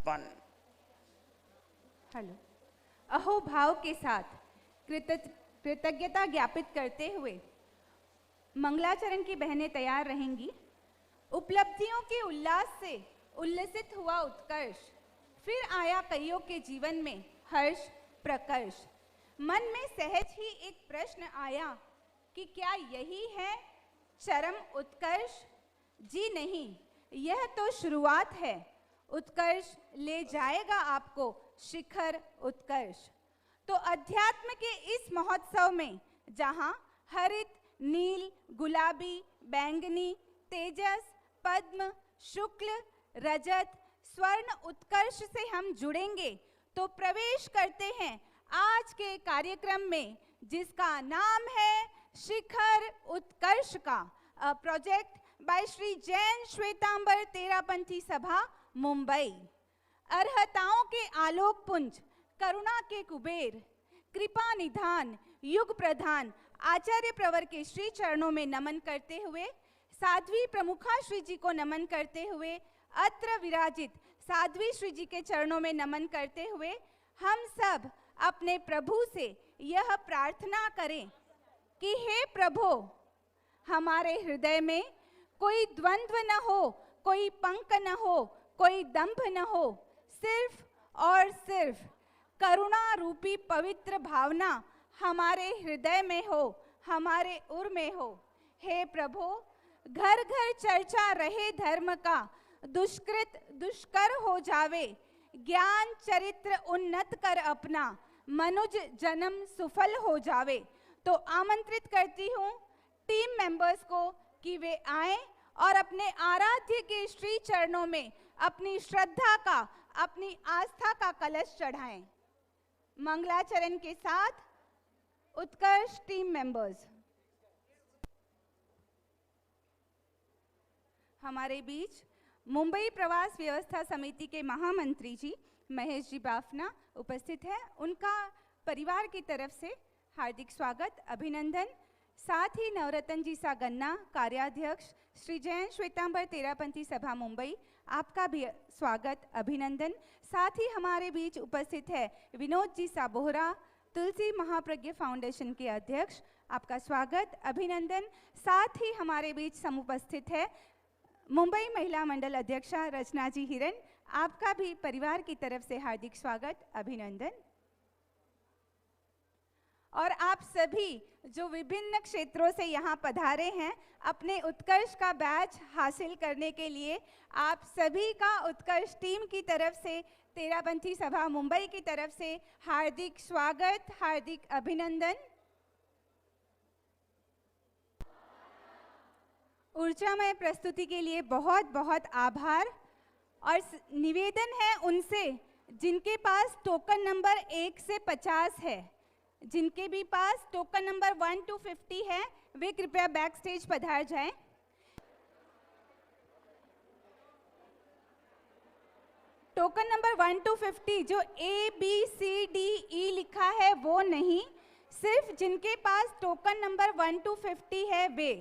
1 hello. अहो भाव के साथ कृतज्ञता ज्ञापित करते हुए मंगलाचरण की बहनें तैयार रहेंगी। उपलब्धियों के उल्लास से उल्लसित हुआ उत्कर्ष, फिर आया कईयों के जीवन में हर्ष प्रकर्ष। मन में सहज ही एक प्रश्न आया कि क्या यही है चरम उत्कर्ष? जी नहीं, यह तो शुरुआत है। उत्कर्ष ले जाएगा आपको शिखर उत्कर्ष। तो अध्यात्म के इस महोत्सव में जहां हरित, नील, गुलाबी, बैंगनी, तेजस, पद्म, शुक्ल, रजत, स्वर्ण उत्कर्ष से हम जुड़ेंगे, तो प्रवेश करते हैं आज के कार्यक्रम में, जिसका नाम है शिखर उत्कर्ष का, प्रोजेक्ट बाय श्री जैन श्वेतांबर तेरापंथी सभा मुंबई। अर्हताओं के आलोक पुंज, करुणा के कुबेर, कृपा निधान, युग प्रधान आचार्य प्रवर के श्री चरणों में नमन करते हुए, साध्वी प्रमुखा श्री जी को नमन करते हुए, अत्र विराजित साध्वी श्री जी के चरणों में नमन करते हुए, हम सब अपने प्रभु से यह प्रार्थना करें कि हे प्रभु, हमारे हृदय में कोई द्वंद्व न हो, कोई पंक न हो, कोई दंभ न हो, सिर्फ और सिर्फ करुणा रूपी पवित्र भावना हमारे हृदय में हो, हमारे उर में हो। हे प्रभु, घर घर चर्चा रहे धर्म का, दुष्कृत दुष्कर हो जावे, ज्ञान चरित्र उन्नत कर अपना, मनुज जन्म सुफल हो जावे। तो आमंत्रित करती हूँ टीम मेंबर्स को कि वे आएं और अपने आराध्य के श्री चरणों में अपनी श्रद्धा का, अपनी आस्था का कलश चढ़ाएं। मंगलाचरण के साथ उत्कर्ष टीम मेंबर्स। हमारे बीच मुंबई प्रवास व्यवस्था समिति के महामंत्री जी महेश जी बाफना उपस्थित हैं। उनका परिवार की तरफ से हार्दिक स्वागत, अभिनंदन। साथ ही नवरत्न जी सागन्ना, कार्याध्यक्ष श्री जैन श्वेतांबर तेरापंथी सभा मुंबई, आपका भी स्वागत, अभिनंदन। साथ ही हमारे बीच उपस्थित है विनोद जी साबोहरा, तुलसी महाप्रज्ञ फाउंडेशन के अध्यक्ष, आपका स्वागत, अभिनंदन। साथ ही हमारे बीच समुपस्थित है मुंबई महिला मंडल अध्यक्षा रचना जी हिरन, आपका भी परिवार की तरफ से हार्दिक स्वागत, अभिनंदन। और आप सभी जो विभिन्न क्षेत्रों से यहाँ पधारे हैं अपने उत्कर्ष का बैच हासिल करने के लिए, आप सभी का उत्कर्ष टीम की तरफ से, तेरापंथी सभा मुंबई की तरफ से हार्दिक स्वागत, हार्दिक अभिनंदन। ऊर्जामय प्रस्तुति के लिए बहुत बहुत आभार। और निवेदन है उनसे जिनके पास टोकन नंबर 1 से 50 है, जिनके भी पास टोकन नंबर 1 to 50 है, वे कृपया बैक स्टेज पधार जाएं। टोकन नंबर 1 to 50 जो ABCDE लिखा है वो नहीं, सिर्फ जिनके पास टोकन नंबर 1 to 50 है वे।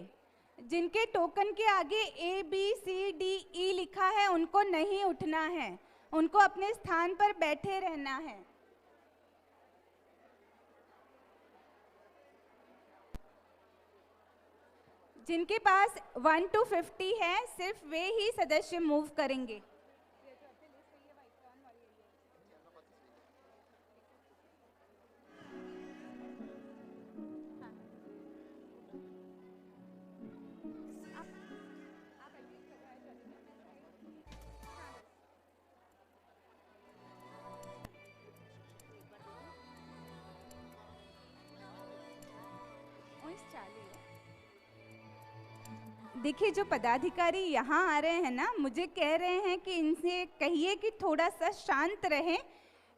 जिनके टोकन के आगे ABCDE लिखा है उनको नहीं उठना है, उनको अपने स्थान पर बैठे रहना है। जिनके पास 1 to 50 है सिर्फ वे ही सदस्य मूव करेंगे। देखिए, जो पदाधिकारी यहाँ आ रहे हैं ना, मुझे कह रहे हैं कि इनसे कहिए कि थोड़ा सा शांत रहें,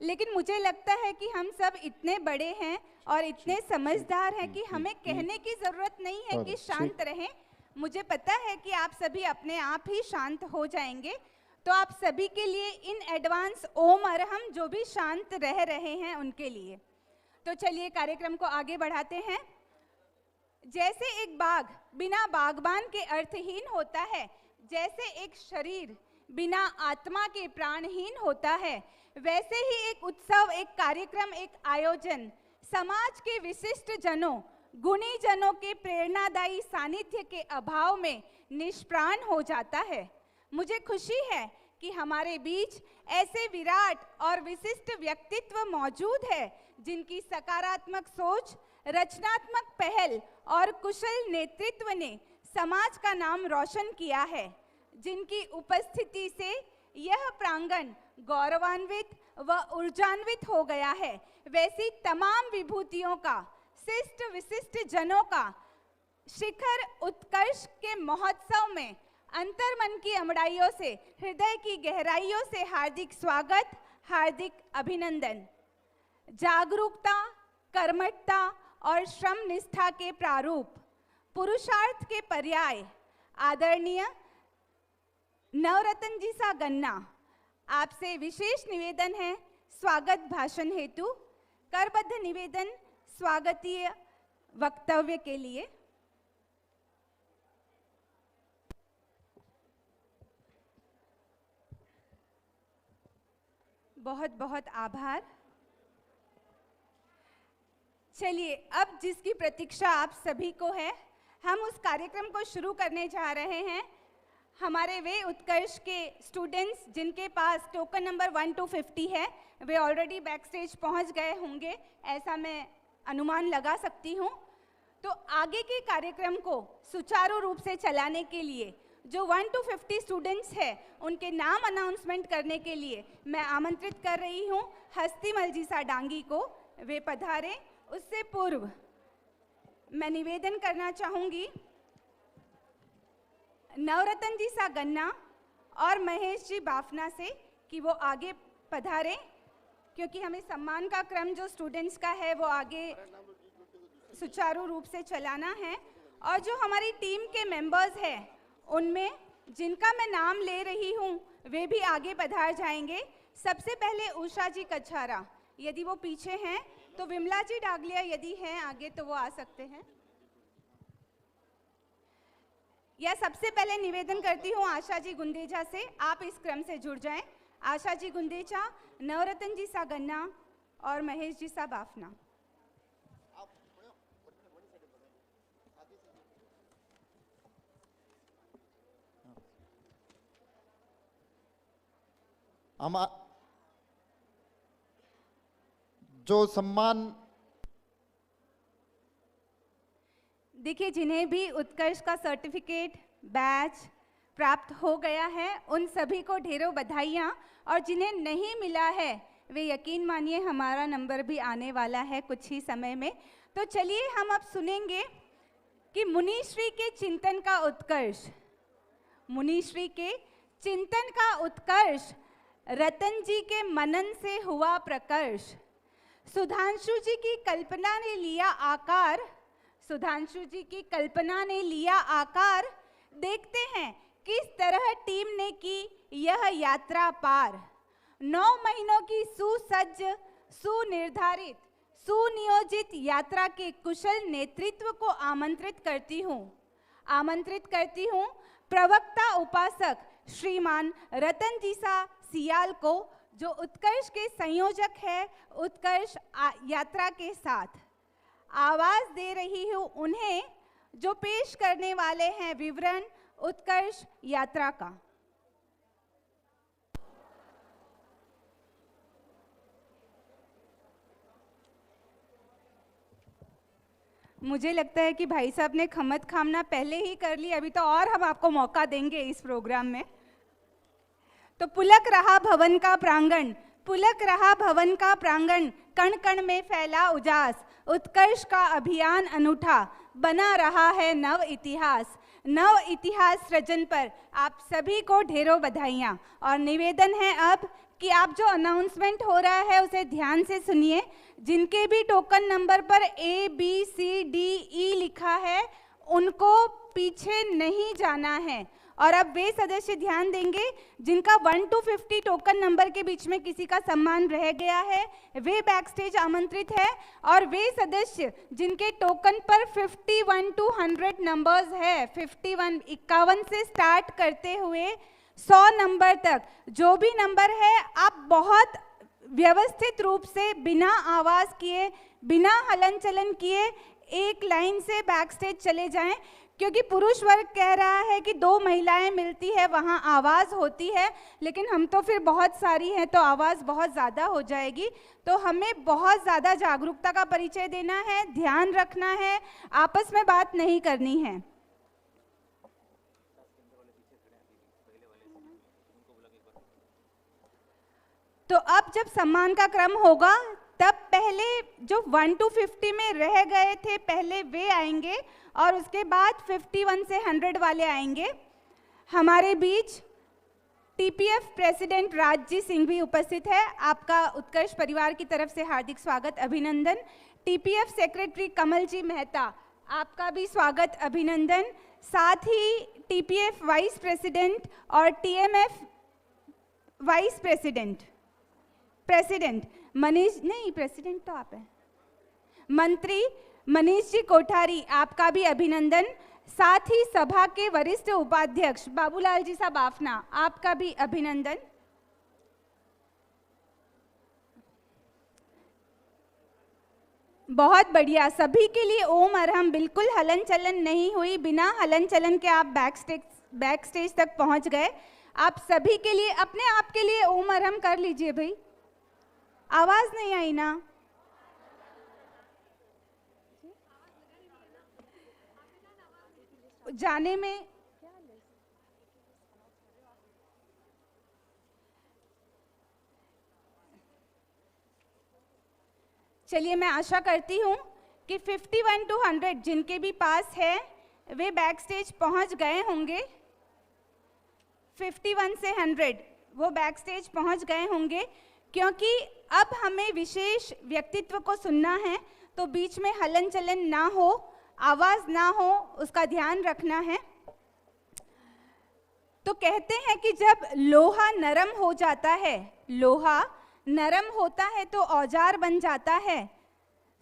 लेकिन मुझे लगता है कि हम सब इतने बड़े हैं और इतने समझदार हैं कि हमें कहने की ज़रूरत नहीं है कि शांत रहें। मुझे पता है कि आप सभी अपने आप ही शांत हो जाएंगे। तो आप सभी के लिए इन एडवांस ओम अरहम, जो भी शांत रह रहे हैं उनके लिए। तो चलिए कार्यक्रम को आगे बढ़ाते हैं। जैसे एक बाग बिना बागबान के अर्थहीन होता है, जैसे एक शरीर बिना आत्मा के प्राणहीन होता है, वैसे ही एक उत्सव, एक कार्यक्रम, एक आयोजन समाज के विशिष्ट जनों, गुणी जनों के प्रेरणादायी सानिध्य के अभाव में निष्प्राण हो जाता है। मुझे खुशी है कि हमारे बीच ऐसे विराट और विशिष्ट व्यक्तित्व मौजूद है जिनकी सकारात्मक सोच, रचनात्मक पहल और कुशल नेतृत्व ने समाज का नाम रोशन किया है, जिनकी उपस्थिति से यह प्रांगण गौरवान्वित व ऊर्जान्वित हो गया है। वैसी तमाम विभूतियों का, शिष्ट विशिष्ट जनों का शिखर उत्कर्ष के महोत्सव में अंतर्मन की अमड़ाइयों से, हृदय की गहराइयों से हार्दिक स्वागत, हार्दिक अभिनंदन। जागरूकता, कर्मठता और श्रम निष्ठा के प्रारूप, पुरुषार्थ के पर्याय आदरणीय नवरत्न जी सा गन्ना, आपसे विशेष निवेदन है स्वागत भाषण हेतु करबद्ध निवेदन स्वागतीय वक्तव्य के लिए। बहुत बहुत आभार। चलिए, अब जिसकी प्रतीक्षा आप सभी को है, हम उस कार्यक्रम को शुरू करने जा रहे हैं। हमारे वे उत्कर्ष के स्टूडेंट्स जिनके पास टोकन नंबर 1 to 50 है, वे ऑलरेडी बैक स्टेज पहुँच गए होंगे, ऐसा मैं अनुमान लगा सकती हूँ। तो आगे के कार्यक्रम को सुचारू रूप से चलाने के लिए जो 1 to 50 स्टूडेंट्स हैं, उनके नाम अनाउंसमेंट करने के लिए मैं आमंत्रित कर रही हूँ हस्तीमल जी सा डांगी को, वे पधारें। उससे पूर्व मैं निवेदन करना चाहूँगी नवरत्न जी सा गन्ना और महेश जी बाफना से कि वो आगे पधारें, क्योंकि हमें सम्मान का क्रम जो स्टूडेंट्स का है वो आगे सुचारू रूप से चलाना है। और जो हमारी टीम के मेंबर्स हैं, उनमें जिनका मैं नाम ले रही हूँ वे भी आगे पधार जाएंगे। सबसे पहले उषा जी कछारा, यदि वो पीछे हैं तो विमला जी डागलिया यदि हैं आगे तो वो आ सकते हैं। या सबसे पहले निवेदन करती हूँ आशा जी गुंदेजा से, आप इस क्रम से जुड़ जाएं। आशा जी गुंदेजा, नवरत्न जी सा गन्ना और महेश जी सा बाफना। जो सम्मान, देखिए, जिन्हें भी उत्कर्ष का सर्टिफिकेट, बैच प्राप्त हो गया है, उन सभी को ढेरों बधाइयाँ। और जिन्हें नहीं मिला है, वे यकीन मानिए हमारा नंबर भी आने वाला है कुछ ही समय में। तो चलिए हम अब सुनेंगे कि मुनिश्री के चिंतन का उत्कर्ष, मुनिश्री के चिंतन का उत्कर्ष रतन जी के मनन से हुआ प्रकर्ष। सुधांशु जी की कल्पना ने लिया आकार, सुधांशु जी की कल्पना ने लिया आकार। देखते हैं किस तरह टीम ने की यह यात्रा पार। 9 महीनों की सुसज्ज, सुनिर्धारित, सुनियोजित यात्रा के कुशल नेतृत्व को आमंत्रित करती हूँ प्रवक्ता उपासक श्रीमान रतन जी सा सियाल को, जो उत्कर्ष के संयोजक है उत्कर्ष यात्रा के साथ। आवाज दे रही हूँ उन्हें जो पेश करने वाले हैं विवरण उत्कर्ष यात्रा का। मुझे लगता है कि भाई साहब ने खमत खामना पहले ही कर ली, अभी तो और हम आपको मौका देंगे इस प्रोग्राम में। तो पुलक रहा भवन का प्रांगण, पुलक रहा भवन का प्रांगण, कण कण में फैला उजास। उत्कर्ष का अभियान अनूठा, बना रहा है नव इतिहास। नव इतिहास सृजन पर आप सभी को ढेरों बधाइयाँ। और निवेदन है अब कि आप जो अनाउंसमेंट हो रहा है उसे ध्यान से सुनिए। जिनके भी टोकन नंबर पर ABCDE लिखा है, उनको पीछे नहीं जाना है। और अब वे सदस्य ध्यान देंगे जिनका 1 to 50 टोकन नंबर के बीच में किसी का सम्मान रह गया है, वे बैक स्टेज आमंत्रित है। और वे सदस्य जिनके टोकन पर 51 to 100 नंबर्स है, 51 51 से स्टार्ट करते हुए 100 नंबर तक जो भी नंबर है आप बहुत व्यवस्थित रूप से बिना आवाज़ किए, बिना हलन चलन किए एक लाइन से बैक स्टेज चले जाएं, क्योंकि पुरुष वर्ग कह रहा है कि 2 महिलाएं मिलती है वहाँ आवाज़ होती है, लेकिन हम तो फिर बहुत सारी हैं तो आवाज़ बहुत ज़्यादा हो जाएगी। तो हमें बहुत ज़्यादा जागरूकता का परिचय देना है, ध्यान रखना है, आपस में बात नहीं करनी है। तो अब जब सम्मान का क्रम होगा तब पहले जो 1 to 50 में रह गए थे पहले वे आएंगे और उसके बाद 51 से 100 वाले आएंगे। हमारे बीच टीपीएफ प्रेसिडेंट राजजी सिंह भी उपस्थित है। आपका उत्कर्ष परिवार की तरफ से हार्दिक स्वागत, अभिनंदन। टीपीएफ सेक्रेटरी कमल जी मेहता, आपका भी स्वागत, अभिनंदन। साथ ही टीपीएफ वाइस प्रेसिडेंट और टीएमएफ वाइस प्रेसिडेंट मनीष, नहीं प्रेसिडेंट तो आप हैं, मंत्री मनीष जी कोठारी, आपका भी अभिनंदन। साथ ही सभा के वरिष्ठ उपाध्यक्ष बाबूलाल जी साहब आफना, आपका भी अभिनंदन। बहुत बढ़िया, सभी के लिए ओम अरहम, बिल्कुल हलन चलन नहीं हुई, बिना हलन चलन के आप बैक स्टेज तक पहुंच गए। आप सभी के लिए, अपने आप के लिए ओम अरहम कर लीजिए भाई। आवाज नहीं आई ना? जाने में चलिए, मैं आशा करती हूं कि 51 to 100 जिनके भी पास है वे बैक स्टेज पहुंच गए होंगे। 51 से 100 वो बैक स्टेज पहुंच गए होंगे, क्योंकि अब हमें विशेष व्यक्तित्व को सुनना है, तो बीच में हलन चलन ना हो, आवाज ना हो, उसका ध्यान रखना है। तो कहते हैं कि जब लोहा नरम हो जाता है, लोहा नरम होता है तो औजार बन जाता है,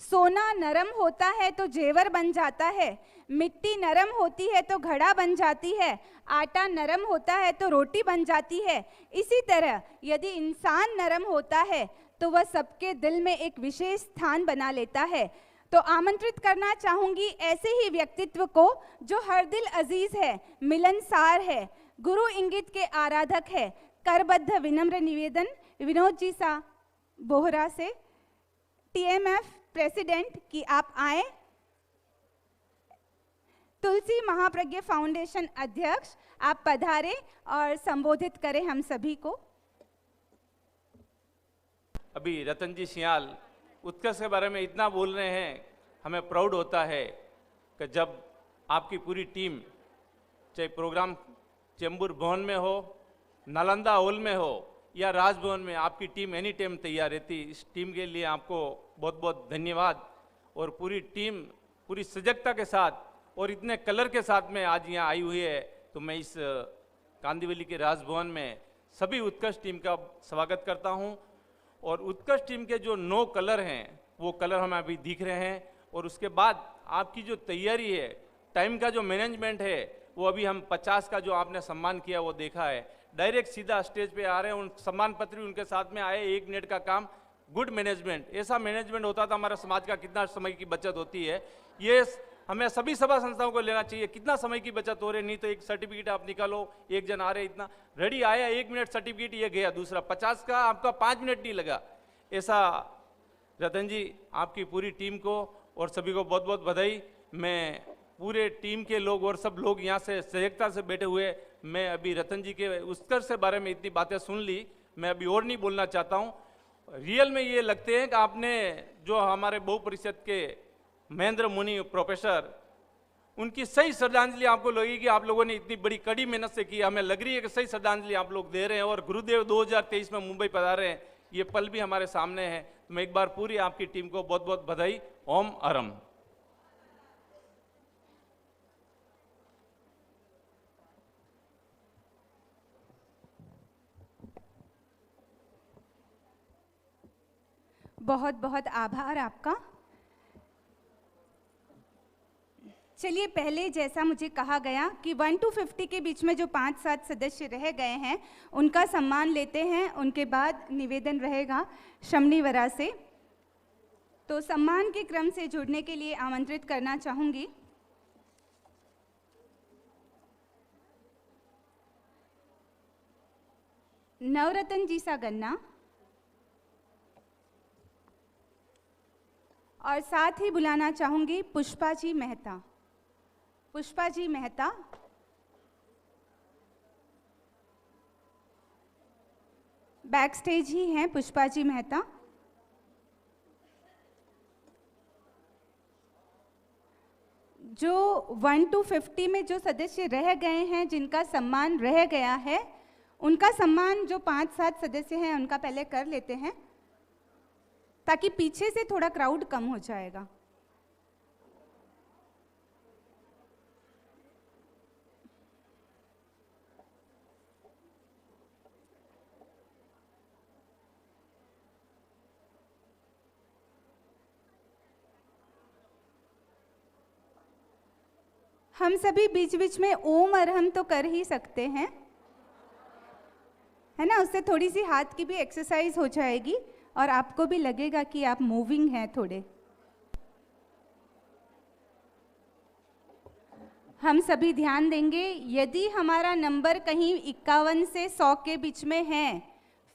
सोना नरम होता है तो जेवर बन जाता है, मिट्टी नरम होती है तो घड़ा बन जाती है, आटा नरम होता है तो रोटी बन जाती है। इसी तरह यदि इंसान नरम होता है तो वह सबके दिल में एक विशेष स्थान बना लेता है। तो आमंत्रित करना चाहूंगी ऐसे ही व्यक्तित्व को जो हर दिल अजीज है, मिलनसार है, गुरु इंगित के आराधक है। करबद्ध विनम्र निवेदन विनोद जी सा बोहरा से, टीएमएफ प्रेसिडेंट, कि आप आए। तुलसी महाप्रज्ञ फाउंडेशन अध्यक्ष, आप पधारे और संबोधित करें हम सभी को। अभी रतन जी सियाल उत्कर्ष के बारे में इतना बोल रहे हैं, हमें प्राउड होता है कि जब आपकी पूरी टीम, चाहे प्रोग्राम चेंबूर भवन में हो, नालंदा हॉल में हो या राजभवन में, आपकी टीम एनी टाइम तैयार रहती। इस टीम के लिए आपको बहुत बहुत धन्यवाद। और पूरी टीम पूरी सजगता के साथ और इतने कलर के साथ में आज यहाँ आई हुई है, तो मैं इस कांदिवली के राजभवन में सभी उत्कर्ष टीम का स्वागत करता हूँ। और उत्कर्ष टीम के जो 9 कलर हैं वो कलर हमें अभी दिख रहे हैं, और उसके बाद आपकी जो तैयारी है, टाइम का जो मैनेजमेंट है, वो अभी हम 50 का जो आपने सम्मान किया वो देखा है। डायरेक्ट सीधा स्टेज पे आ रहे हैं, उन सम्मान पत्र भी उनके साथ में आए। 1 मिनट का काम, गुड मैनेजमेंट, ऐसा मैनेजमेंट होता था हमारे समाज का, कितना समय की बचत होती है। ये हमें सभी सभा संस्थाओं को लेना चाहिए। कितना समय की बचत हो रही है, नहीं तो एक सर्टिफिकेट आप निकालो, एक जन आ रहे, इतना रेडी आया, 1 मिनट सर्टिफिकेट ये गया, दूसरा 50 का आपका 5 मिनट नहीं लगा। ऐसा रतन जी, आपकी पूरी टीम को और सभी को बहुत बहुत बधाई। मैं पूरे टीम के लोग और सब लोग यहाँ से सजगता से बैठे हुए, मैं अभी रतन जी के उत्कर्ष के बारे में इतनी बातें सुन ली, मैं अभी और नहीं बोलना चाहता हूँ। रियल में ये लगते हैं कि आपने जो हमारे बहुपरिषद के महेंद्र मुनि प्रोफेसर, उनकी सही श्रद्धांजलि आपको लगेगी। आप लोगों ने इतनी बड़ी कड़ी मेहनत से की, हमें लग रही है कि सही श्रद्धांजलि आप लोग दे रहे हैं। और गुरुदेव 2023 में मुंबई पधारे हैं, ये पल भी हमारे सामने है। मैं एक बार पूरी आपकी टीम को बहुत बहुत बधाई। ओम अरम। बहुत बहुत आभार आपका। चलिए, पहले जैसा मुझे कहा गया कि 1 to 50 के बीच में जो 5-7 सदस्य रह गए हैं उनका सम्मान लेते हैं। उनके बाद निवेदन रहेगा शमनी वरा से। तो सम्मान के क्रम से जुड़ने के लिए आमंत्रित करना चाहूँगी नवरत्न जी सा गन्ना, और साथ ही बुलाना चाहूँगी पुष्पा जी मेहता। पुष्पा जी मेहता, बैक स्टेज ही हैं पुष्पा जी मेहता। जो 1 to 50 में जो सदस्य रह गए हैं, जिनका सम्मान रह गया है, उनका सम्मान जो 5-7 सदस्य हैं उनका पहले कर लेते हैं, ताकि पीछे से थोड़ा क्राउड कम हो जाएगा। हम सभी बीच बीच में ओम अरहम तो कर ही सकते हैं, है ना। उससे थोड़ी सी हाथ की भी एक्सरसाइज हो जाएगी और आपको भी लगेगा कि आप मूविंग हैं थोड़े। हम सभी ध्यान देंगे, यदि हमारा नंबर कहीं 51 से 100 के बीच में है,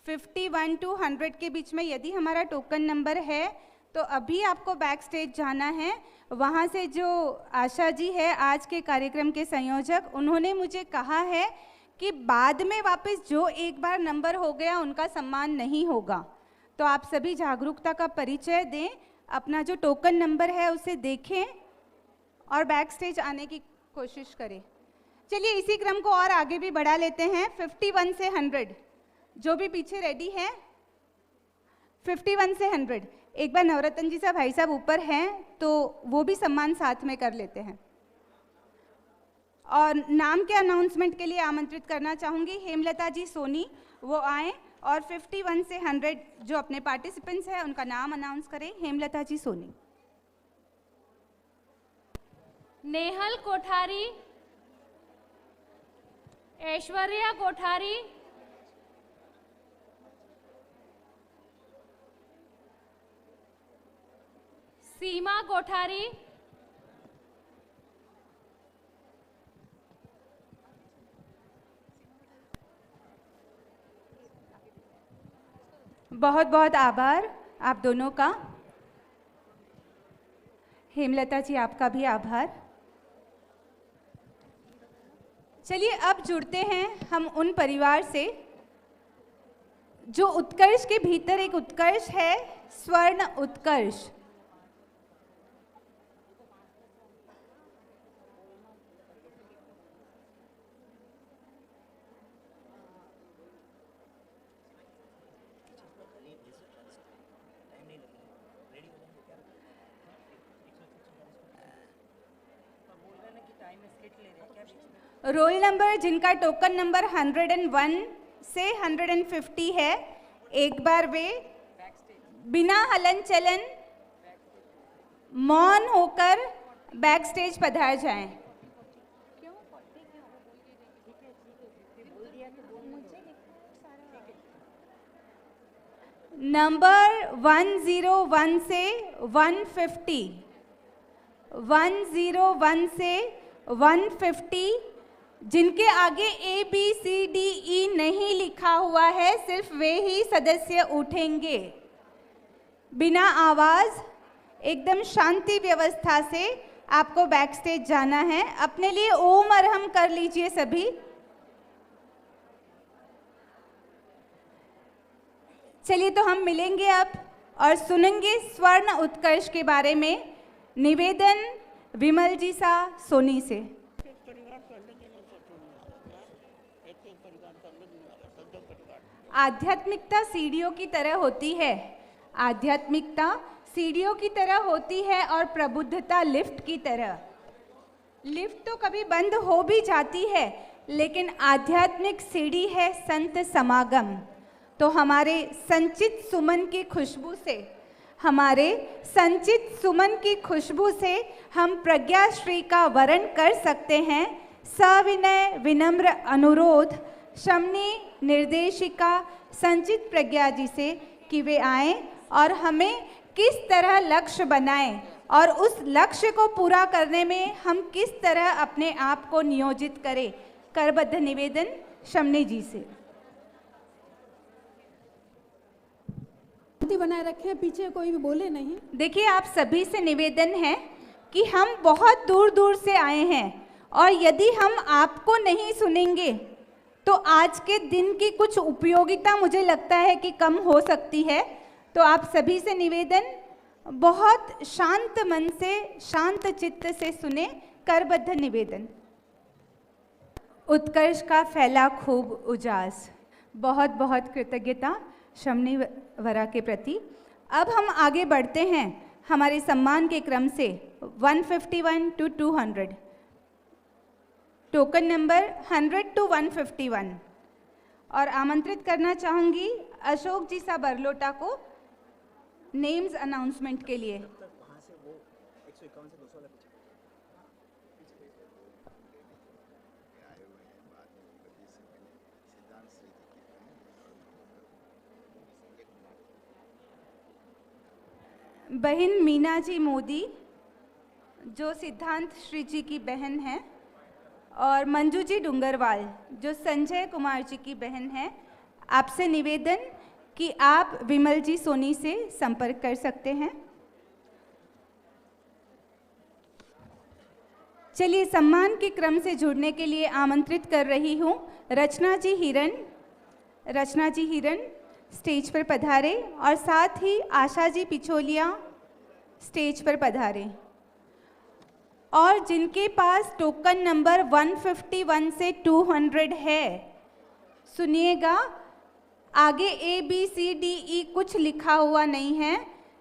51 to 100 के बीच में यदि हमारा टोकन नंबर है, तो अभी आपको बैक स्टेज जाना है। वहाँ से जो आशा जी है, आज के कार्यक्रम के संयोजक, उन्होंने मुझे कहा है कि बाद में वापस जो एक बार नंबर हो गया उनका सम्मान नहीं होगा। तो आप सभी जागरूकता का परिचय दें, अपना जो टोकन नंबर है उसे देखें और बैक स्टेज आने की कोशिश करें। चलिए, इसी क्रम को और आगे भी बढ़ा लेते हैं। 51 से 100 जो भी पीछे रेडी है, 51 से 100 एक बार नवरत्न जी साहब, भाई साहब ऊपर हैं तो वो भी सम्मान साथ में कर लेते हैं। और नाम के अनाउंसमेंट के लिए आमंत्रित करना चाहूँगी हेमलता जी सोनी, वो आए और 51 से 100 जो अपने पार्टिसिपेंट्स हैं उनका नाम अनाउंस करें। हेमलता जी सोनी। नेहल कोठारी, ऐश्वर्या कोठारी, सीमा कोठारी, बहुत बहुत आभार आप दोनों का। हेमलता जी, आपका भी आभार। चलिए, अब जुड़ते हैं हम उन परिवार से जो उत्कर्ष के भीतर एक उत्कर्ष है, स्वर्ण उत्कर्ष। रोल नंबर जिनका टोकन नंबर 101 से 150 है, एक बार वे बिना हलन चलन मौन होकर बैक स्टेज पधार जाएं। नंबर 101 से 150, 101 से 150 जिनके आगे ABCDE नहीं लिखा हुआ है, सिर्फ वे ही सदस्य उठेंगे। बिना आवाज, एकदम शांति व्यवस्था से आपको बैक स्टेज जाना है। अपने लिए ओम अरहम कर लीजिए सभी। चलिए, तो हम मिलेंगे अब और सुनेंगे स्वर्ण उत्कर्ष के बारे में। निवेदन विमल जी सा सोनी से। आध्यात्मिकता सीढ़ियों की तरह होती है, आध्यात्मिकता सीढ़ियों की तरह होती है और प्रबुद्धता लिफ्ट की तरह। लिफ्ट तो कभी बंद हो भी जाती है, लेकिन आध्यात्मिक सीढ़ी है संत समागम। तो हमारे संचित सुमन की खुशबू से हमारे संचित सुमन की खुशबू से हम प्रज्ञाश्री का वरण कर सकते हैं। सविनय विनम्र अनुरोध शमनी निर्देशिका संचित प्रज्ञा जी से कि वे आएं और हमें किस तरह लक्ष्य बनाएं और उस लक्ष्य को पूरा करने में हम किस तरह अपने आप को नियोजित करें। करबद्ध निवेदन शमनी जी से। शांति बनाए रखें, पीछे कोई भी बोले नहीं। देखिए, आप सभी से निवेदन है कि हम बहुत दूर दूर से आए हैं और यदि हम आपको नहीं सुनेंगे तो आज के दिन की कुछ उपयोगिता मुझे लगता है कि कम हो सकती है। तो आप सभी से निवेदन, बहुत शांत मन से, शांत चित्त से सुने। करबद्ध निवेदन। उत्कर्ष का फैला खूब उजास। बहुत बहुत कृतज्ञता शमनी वरा के प्रति। अब हम आगे बढ़ते हैं हमारे सम्मान के क्रम से 151 to 200, टोकन नंबर 100 to 151, और आमंत्रित करना चाहूँगी अशोक जी सा बरलोटा को नेम्स अनाउंसमेंट के लिए। बहन मीना जी मोदी जो सिद्धांत श्री जी की बहन है, और मंजू जी डूंगरवाल जो संजय कुमार जी की बहन है। आपसे निवेदन कि आप विमल जी सोनी से संपर्क कर सकते हैं। चलिए, सम्मान के क्रम से जुड़ने के लिए आमंत्रित कर रही हूँ रचना जी हिरन। रचना जी हिरन स्टेज पर पधारे और साथ ही आशा जी पिछोलिया स्टेज पर पधारे। और जिनके पास टोकन नंबर 151 से 200 है, सुनिएगा, आगे ABCDE कुछ लिखा हुआ नहीं है।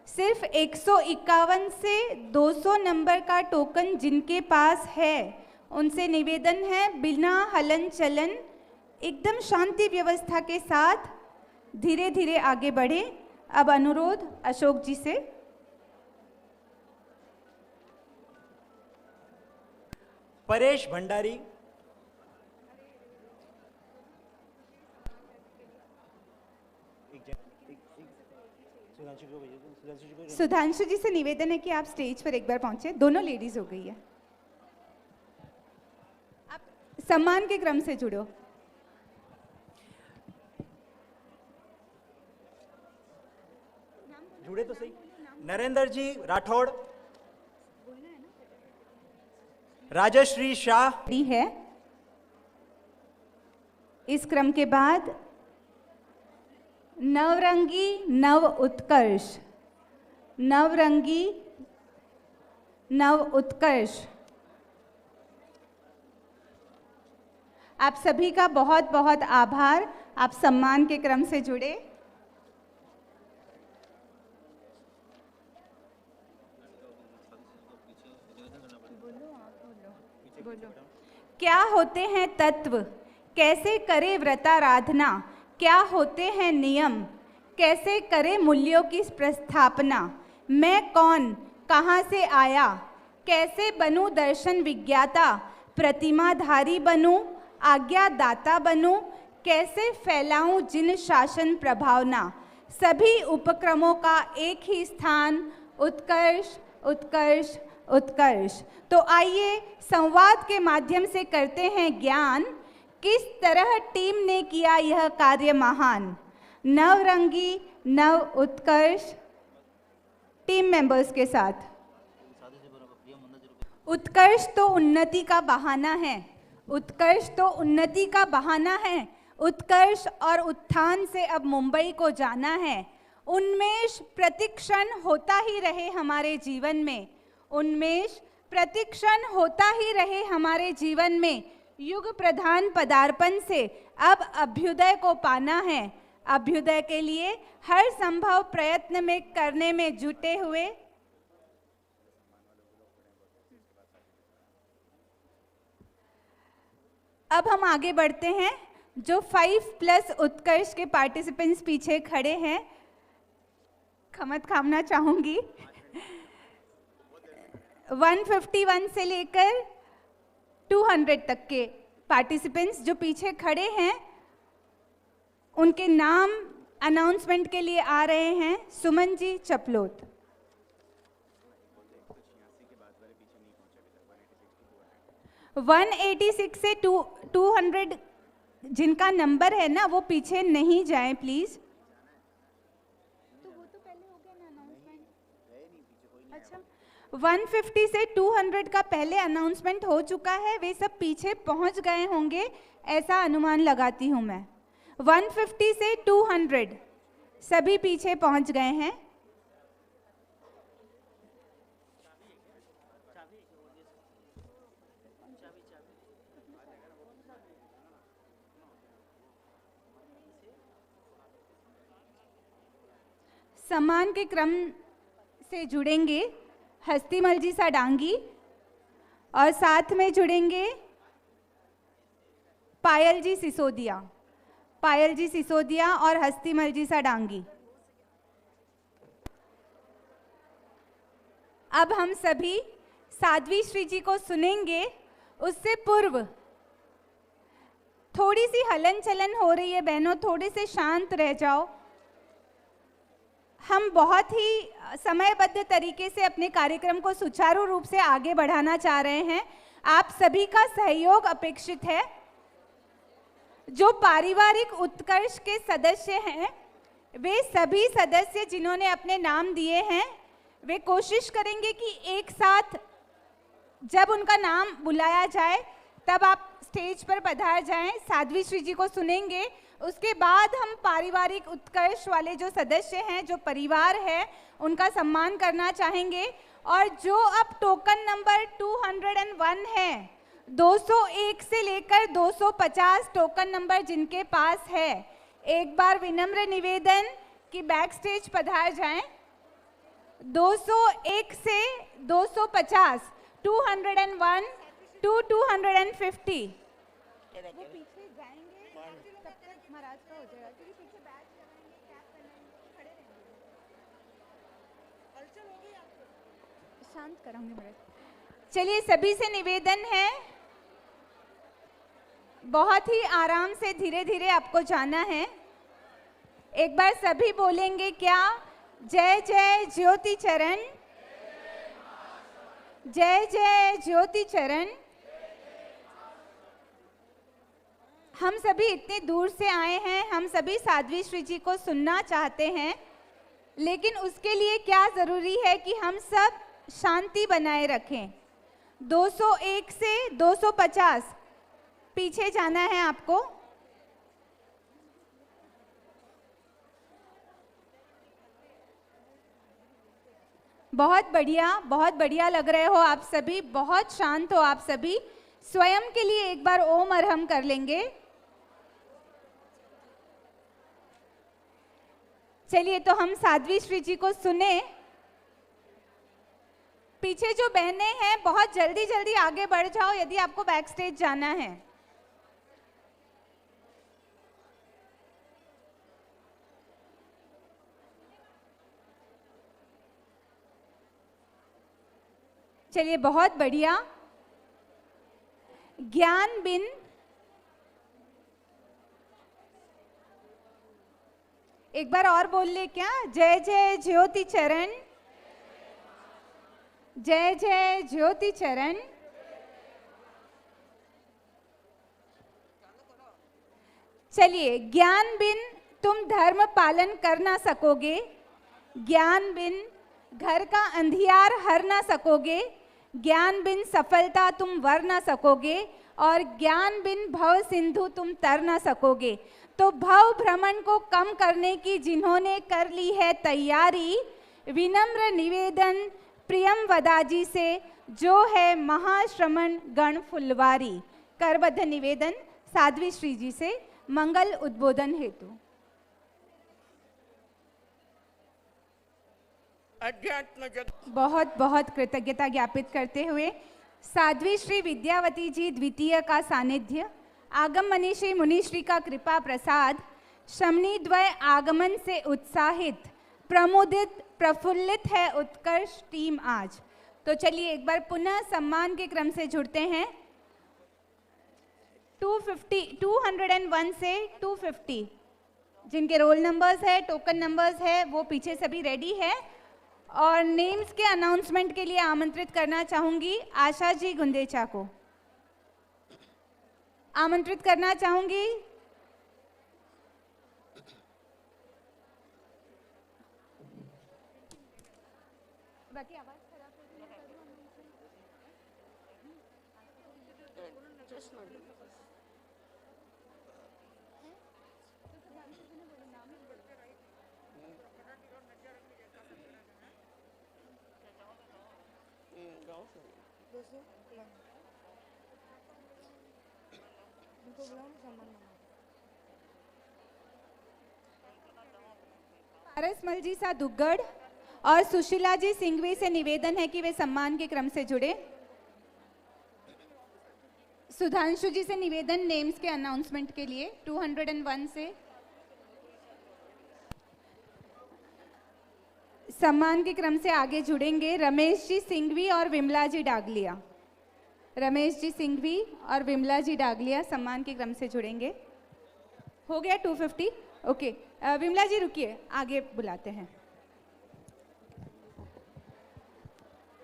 सिर्फ 151 से 200 नंबर का टोकन जिनके पास है उनसे निवेदन है, बिना हलन चलन एकदम शांति व्यवस्था के साथ धीरे धीरे आगे बढ़े। अब अनुरोध अशोक जी से। परेश भंडारी, सुधांशु जी से निवेदन है कि आप स्टेज पर एक बार पहुंचे। दोनों लेडीज हो गई है। आप सम्मान के क्रम से जुड़ो। जुड़े तो सही। नरेंद्र जी राठौड़, राजश्री शाह है। इस क्रम के बाद नवरंगी नव उत्कर्ष, नवरंगी नव उत्कर्ष। आप सभी का बहुत बहुत आभार। आप सम्मान के क्रम से जुड़े। क्या होते हैं तत्व, कैसे करे व्रताराधना, क्या होते हैं नियम, कैसे करे मूल्यों की प्रस्थापना। मैं कौन, कहाँ से आया, कैसे बनूं दर्शन विज्ञाता, प्रतिमाधारी बनूं, आज्ञादाता बनूं, कैसे फैलाऊं जिन शासन प्रभावना। सभी उपक्रमों का एक ही स्थान, उत्कर्ष उत्कर्ष उत्कर्ष। तो आइए संवाद के माध्यम से करते हैं ज्ञान, किस तरह टीम ने किया यह कार्य महान। नवरंगी नव उत्कर्ष टीम मेंबर्स के साथ। उत्कर्ष तो उन्नति का बहाना है, उत्कर्ष तो उन्नति का बहाना है। उत्कर्ष और उत्थान से अब मुंबई को जाना है। उन्मेष प्रतिक्षण होता ही रहे हमारे जीवन में, उन्मेष प्रतिक्षण होता ही रहे हमारे जीवन में। युग प्रधान पदार्पण से अब अभ्युदय को पाना है। अभ्युदय के लिए हर संभव प्रयत्न में करने में जुटे हुए अब हम आगे बढ़ते हैं। जो 5+ उत्कर्ष के पार्टिसिपेंट्स पीछे खड़े हैं, खमत खामना चाहूंगी। 151 से लेकर 200 तक के पार्टिसिपेंट्स जो पीछे खड़े हैं, उनके नाम अनाउंसमेंट के लिए आ रहे हैं। सुमन जी चपलोत। 186 से 200 जिनका नंबर है ना, वो पीछे नहीं जाएं प्लीज। तो वो तो पहले हो गया ना अनाउंसमेंट। अच्छा, 150 से 200 का पहले अनाउंसमेंट हो चुका है, वे सब पीछे पहुंच गए होंगे, ऐसा अनुमान लगाती हूं मैं। 150 से 200 सभी पीछे पहुंच गए हैं। सम्मान के क्रम से जुड़ेंगे हस्तीमल जी साडांगी और साथ में जुड़ेंगे पायल जी सिसोदिया। पायल जी सिसोदिया और हस्तीमल जी साडांगी। अब हम सभी साध्वी श्री जी को सुनेंगे। उससे पूर्व थोड़ी सी हलन चलन हो रही है बहनों, थोड़े से शांत रह जाओ। हम बहुत ही समयबद्ध तरीके से अपने कार्यक्रम को सुचारू रूप से आगे बढ़ाना चाह रहे हैं। आप सभी का सहयोग अपेक्षित है। जो पारिवारिक उत्कर्ष के सदस्य हैं, वे सभी सदस्य जिन्होंने अपने नाम दिए हैं, वे कोशिश करेंगे कि एक साथ जब उनका नाम बुलाया जाए तब आप स्टेज पर पधार जाएं, साध्वी श्री जी को सुनेंगे। उसके बाद हम पारिवारिक उत्कर्ष वाले जो सदस्य हैं, जो परिवार है, उनका सम्मान करना चाहेंगे। और जो अब टोकन नंबर 201 है, 201 से लेकर 250 टोकन नंबर जिनके पास है, एक बार विनम्र निवेदन कि बैक स्टेज पधार जाएं। 201 से 250, 201 to 250 वो पीछे जाएंगे तब तक महाराज का हो जाएगा, क्योंकि पीछे बैच लगाएंगे, कैप पहनाएंगे, खड़े रहेंगे। हलचल हो गई आपको, शांत कराऊंगी महाराज। चलिए, सभी से निवेदन है, बहुत ही आराम से धीरे धीरे आपको जाना है। एक बार सभी बोलेंगे क्या? जय जय ज्योति चरण, जय जय ज्योति चरण। हम सभी इतने दूर से आए हैं, हम सभी साध्वी श्री जी को सुनना चाहते हैं, लेकिन उसके लिए क्या जरूरी है कि हम सब शांति बनाए रखें। 201 से 250 पीछे जाना है आपको। बहुत बढ़िया लग रहे हो आप सभी, बहुत शांत हो आप सभी। स्वयं के लिए एक बार ओम अरहम कर लेंगे। चलिए, तो हम साध्वी श्री जी को सुने। पीछे जो बहनें हैं, बहुत जल्दी जल्दी आगे बढ़ जाओ यदि आपको बैक स्टेज जाना है। चलिए, बहुत बढ़िया। ज्ञान बिन, एक बार और बोल ले क्या? जय जय ज्योति चरण, जय जय ज्योति चरण। चलिए, ज्ञान बिन तुम धर्म पालन कर ना सकोगे, ज्ञान बिन घर का अंधियार हर ना सकोगे, ज्ञान बिन सफलता तुम वर ना सकोगे, और ज्ञान बिन भव सिंधु तुम तर ना सकोगे। तो भव भ्रमण को कम करने की जिन्होंने कर ली है तैयारी, विनम्र निवेदन प्रियम वदाजी से, जो है महाश्रमण गण फुलवारी। करबद्ध निवेदन साध्वी श्री जी से मंगल उद्बोधन हेतु। बहुत बहुत कृतज्ञता ज्ञापित करते हुए साध्वी श्री विद्यावती जी द्वितीय का सानिध्य, आगम मनीषी मुनिश्री का कृपा प्रसाद, शमनी द्वय आगमन से उत्साहित प्रमुदित प्रफुल्लित है उत्कर्ष टीम आज। तो चलिए एक बार पुनः सम्मान के क्रम से जुड़ते हैं। 201 से 250 जिनके रोल नंबर्स है, टोकन नंबर्स है, वो पीछे सभी रेडी है। और नेम्स के अनाउंसमेंट के लिए आमंत्रित करना चाहूंगी आशा जी गुंदेचा को, आमंत्रित करना चाहूंगी। बाकी आवाज खराब हो रही है। पारसमल जी सा दुग्गड़ और सुशीला जी सिंघवी से निवेदन है कि वे सम्मान के क्रम से जुड़े। सुधांशु जी से निवेदन नेम्स के अनाउंसमेंट के लिए 201 से। सम्मान के क्रम से आगे जुड़ेंगे रमेश जी सिंघवी और विमला जी डागलिया। रमेश जी सिंघवी और विमला जी डागलिया सम्मान के क्रम से जुड़ेंगे। हो गया 250? ओके, विमला जी रुकिए, आगे बुलाते हैं।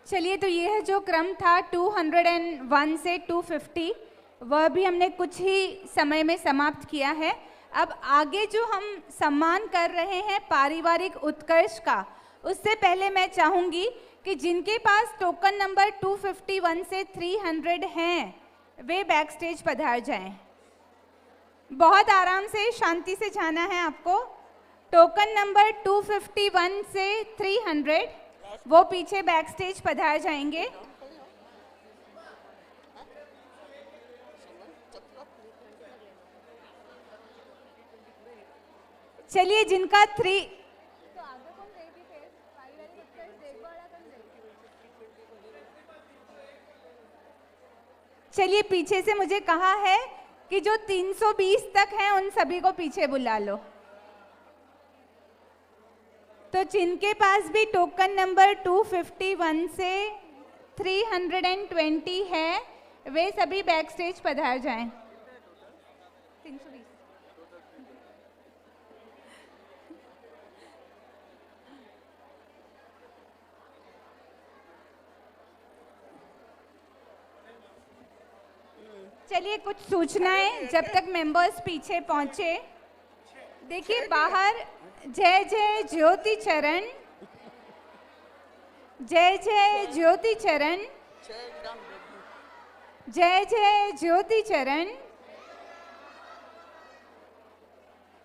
चलिए, तो ये है जो क्रम था 201 से 250, वह भी हमने कुछ ही समय में समाप्त किया है। अब आगे जो हम सम्मान कर रहे हैं पारिवारिक उत्कर्ष का, उससे पहले मैं चाहूंगी कि जिनके पास टोकन नंबर 251 से 300 हैं वे बैक स्टेज पधार जाएं। बहुत आराम से शांति से जाना है आपको। टोकन नंबर 251 से 300 वो पीछे बैक स्टेज पधार जाएंगे। चलिए, जिनका 3 चलिए, पीछे से मुझे कहा है कि जो 320 तक हैं उन सभी को पीछे बुला लो। तो जिनके पास भी टोकन नंबर 251 से 320 है वे सभी बैक स्टेज पधार जाएं। 320। चलिए, कुछ सूचनाएं जब तक मेंबर्स पीछे पहुंचे। देखिए, बाहर जय जय ज्योति चरण, जय जय ज्योति चरण, जय जय ज्योति चरण।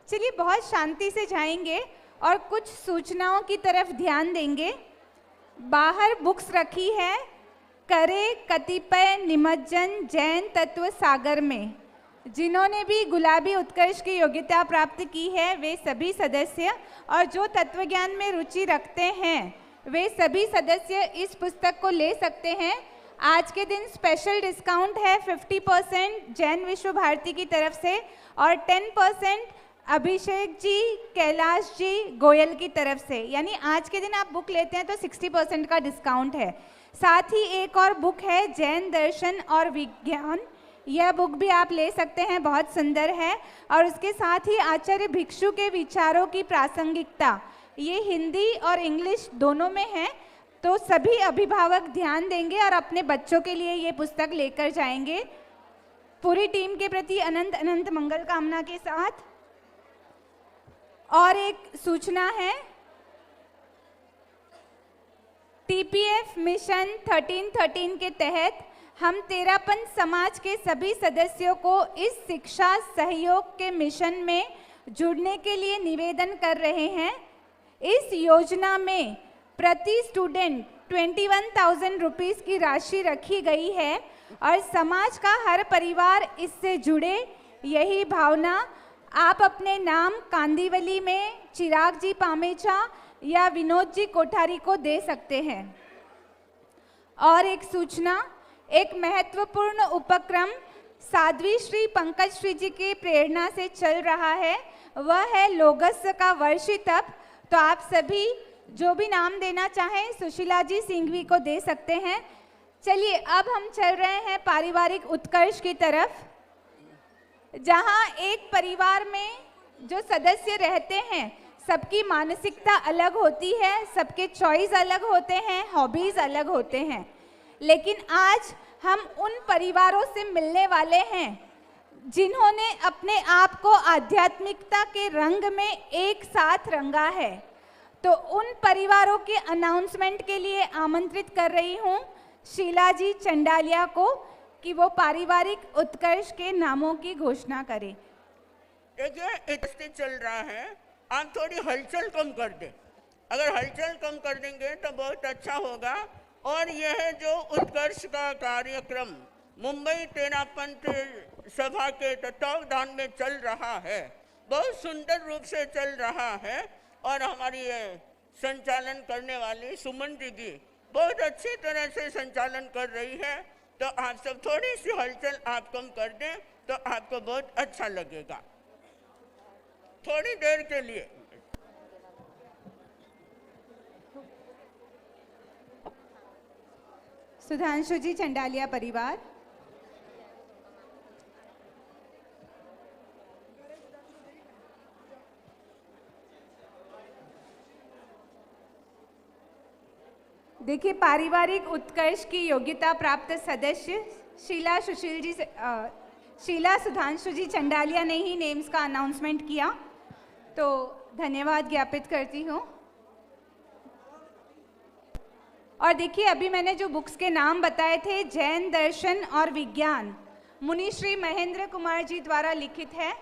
चलिए, बहुत शांति से जाएंगे और कुछ सूचनाओं की तरफ ध्यान देंगे। बाहर बुक्स रखी है, करे कतिपय निमज्जन जैन तत्व सागर में। जिन्होंने भी गुलाबी उत्कर्ष की योग्यता प्राप्त की है वे सभी सदस्य और जो तत्वज्ञान में रुचि रखते हैं वे सभी सदस्य इस पुस्तक को ले सकते हैं। आज के दिन स्पेशल डिस्काउंट है 50% जैन विश्व भारती की तरफ से और 10% अभिषेक जी, कैलाश जी, गोयल की तरफ से। यानी आज के दिन आप बुक लेते हैं तो 60% का डिस्काउंट है। साथ ही एक और बुक है जैन दर्शन और विज्ञान, यह बुक भी आप ले सकते हैं, बहुत सुंदर है। और उसके साथ ही आचार्य भिक्षु के विचारों की प्रासंगिकता, ये हिंदी और इंग्लिश दोनों में है। तो सभी अभिभावक ध्यान देंगे और अपने बच्चों के लिए ये पुस्तक लेकर जाएंगे। पूरी टीम के प्रति अनंत अनंत मंगल कामना के साथ। और एक सूचना है, टीपीएफ मिशन 1313 के तहत हम तेरापंथ समाज के सभी सदस्यों को इस शिक्षा सहयोग के मिशन में जुड़ने के लिए निवेदन कर रहे हैं। इस योजना में प्रति स्टूडेंट 21,000 रुपीस की राशि रखी गई है और समाज का हर परिवार इससे जुड़े, यही भावना आप अपने नाम कांदीवली में चिराग जी पामेचा या विनोद जी कोठारी को दे सकते हैं। और एक सूचना, एक महत्वपूर्ण उपक्रम साध्वी श्री पंकज श्री जी की प्रेरणा से चल रहा है, वह है लोगस्य का वर्षी तप। तो आप सभी जो भी नाम देना चाहें सुशीला जी सिंघवी को दे सकते हैं। चलिए अब हम चल रहे हैं पारिवारिक उत्कर्ष की तरफ, जहां एक परिवार में जो सदस्य रहते हैं सबकी मानसिकता अलग होती है, सबके चॉइस अलग होते हैं, हॉबीज अलग होते हैं, लेकिन आज हम उन परिवारों से मिलने वाले हैं जिन्होंने अपने आप को आध्यात्मिकता के रंग में एक साथ रंगा है। तो उन परिवारों के अनाउंसमेंट के लिए आमंत्रित कर रही हूं शीला जी चंडालिया को कि वो पारिवारिक उत्कर्ष के नामों की घोषणा करें। देखिए इतने चल रहा है, आप थोड़ी हलचल कम कर दें। अगर हलचल कम कर देंगे तो बहुत अच्छा होगा। और यह जो उत्कर्ष का कार्यक्रम मुंबई तेरापंथ सभा के तत्वावधान में चल रहा है, बहुत सुंदर रूप से चल रहा है। और हमारी संचालन करने वाली सुमन दीदी बहुत अच्छी तरह से संचालन कर रही है। तो आप सब थोड़ी सी हलचल आप कम कर दें तो आपको बहुत अच्छा लगेगा, थोड़ी देर के लिए। सुधांशु जी चंडालिया परिवार। देखिए पारिवारिक उत्कर्ष की योग्यता प्राप्त सदस्य शीला सुधांशु जी चंडालिया ने ही नेम्स का अनाउंसमेंट किया, तो धन्यवाद ज्ञापित करती हूँ। और देखिए अभी मैंने जो बुक्स के नाम बताए थे, जैन दर्शन और विज्ञान, मुनि श्री महेंद्र कुमार जी द्वारा लिखित है।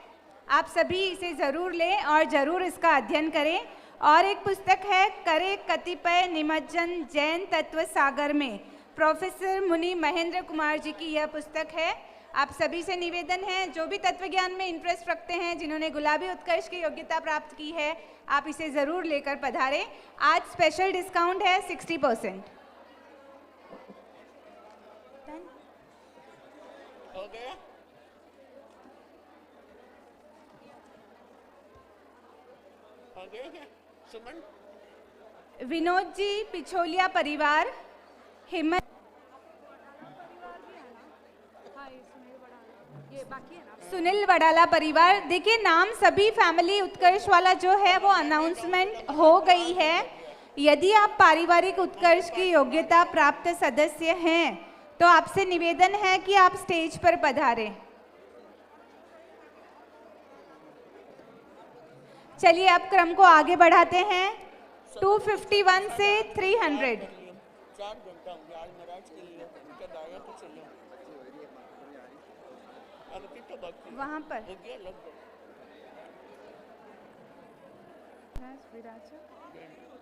आप सभी इसे ज़रूर लें और ज़रूर इसका अध्ययन करें। और एक पुस्तक है करे कतिपय निमज्जन जैन तत्व सागर में, प्रोफेसर मुनि महेंद्र कुमार जी की यह पुस्तक है। आप सभी से निवेदन है जो भी तत्व ज्ञान में इंटरेस्ट रखते हैं, जिन्होंने गुलाबी उत्कर्ष की योग्यता प्राप्त की है, आप इसे ज़रूर लेकर पधारें। आज स्पेशल डिस्काउंट है 60%। हो गया? हो गया क्या? सुमन? विनोद जी पिछोलिया परिवार, हिम्मत सुनील वडाला परिवार। देखिए नाम सभी फैमिली उत्कर्ष वाला जो है वो अनाउंसमेंट हो गई है। यदि आप पारिवारिक उत्कर्ष की योग्यता प्राप्त सदस्य हैं तो आपसे निवेदन है कि आप स्टेज पर पधारें। चलिए अब क्रम को आगे बढ़ाते हैं। 251 से 300। 4 घंटा आज महाराज के लिए उनका दाया तो चले अब कितना बाकी वहां पर हो गया लगभग।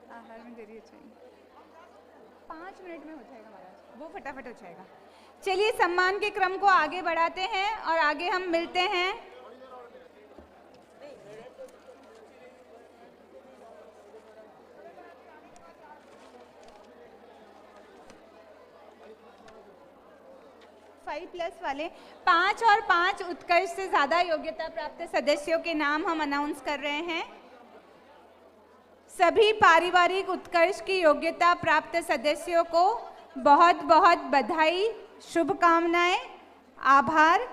आहार में देरी हो जाएगी, 5 मिनट में हो जाएगा महाराज, वो फटाफट हो जाएगा। चलिए सम्मान के क्रम को आगे बढ़ाते हैं और आगे हम मिलते हैं प्लस वाले 5 और 5 उत्कर्ष से ज्यादा योग्यता प्राप्त सदस्यों के नाम हम अनाउंस कर रहे हैं। सभी पारिवारिक उत्कर्ष की योग्यता प्राप्त सदस्यों को बहुत बहुत बधाई, शुभकामनाएं, आभार।